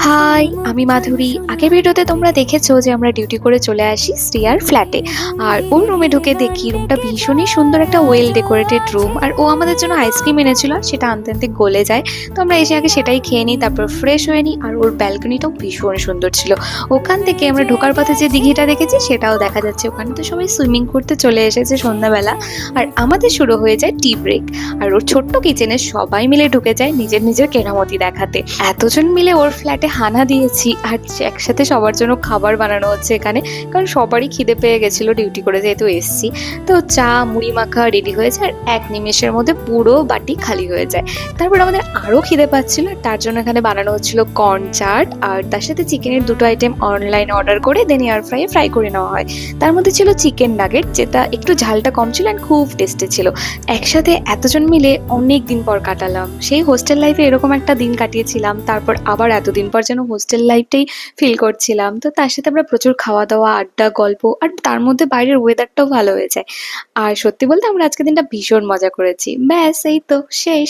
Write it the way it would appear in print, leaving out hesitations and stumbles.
High, আমি মাধুরী। আগের ভিডিওতে তোমরা দেখেছো যে আমরা ডিউটি করে চলে আসি শ্রিয়ার ফ্ল্যাটে। আর ওর রুমে ঢুকে দেখি রুমটা ভীষণই সুন্দর, একটা ওয়েল ডেকোরেটেড রুম। আর ও আমাদের জন্য আইসক্রিম এনেছিল, সেটা আনতে আনতে গলে যায়। তো আমরা এসে আগে সেটাই খেয়ে নিই, তারপর ফ্রেশ হয়ে নিই। আর ওর ব্যালকনিটাও ভীষণ সুন্দর ছিল। ওখান থেকে আমরা ঢোকার পথে যে দিঘিটা দেখেছি সেটাও দেখা যাচ্ছে। ওখানে তো সবাই সুইমিং করতে চলে এসেছে সন্ধ্যাবেলা। আর আমাদের শুরু হয়ে যায় টি ব্রেক। আর ওর ছোট্ট কিচেনে সবাই মিলে ঢুকে যায় নিজের নিজের কেরামতি দেখাতে। এতজন মিলে ওর ফ্ল্যাটে হানা দিয়েছি, আর একসাথে সবার জন্য খাবার বানানো হচ্ছে এখানে। কারণ সবারই খিদে পেয়ে গেছিল ডিউটি করে যেহেতু এসছি। তো চা মুড়ি মাখা রেডি হয়েছে, আর এক নিমেষের মধ্যে পুরো বাটি খালি হয়ে যায়। তারপর আমাদের আরো খিদে পাচ্ছিল, আর তার জন্য এখানে বানানো হচ্ছিল কর্ন চাট, আর তার সাথে চিকেনের দুটো আইটেম অনলাইন অর্ডার করে দেন এয়ার ফ্রাইয়ে ফ্রাই করে নেওয়া হয়। তার মধ্যে ছিল চিকেন নাগেট, যেটা একটু ঝালটা কম ছিল আর খুব টেস্টি ছিল। একসাথে এতজন মিলে অনেক দিন পর কাটালাম। সেই হোস্টেল লাইফে এরকম একটা দিন কাটিয়েছিলাম, তারপর আবার এতদিন পর যেন হোস্টেল লাইফটাই ফিল করছিলাম। তো তার সাথে আমরা প্রচুর খাওয়া দাওয়া, আড্ডা, গল্প, আর তার মধ্যে বাইরের ওয়েদারটাও ভালো হয়ে যায়। আর সত্যি বলতে আমরা আজকের দিনটা ভীষণ মজা করেছি। ব্যাস এই তো শেষ।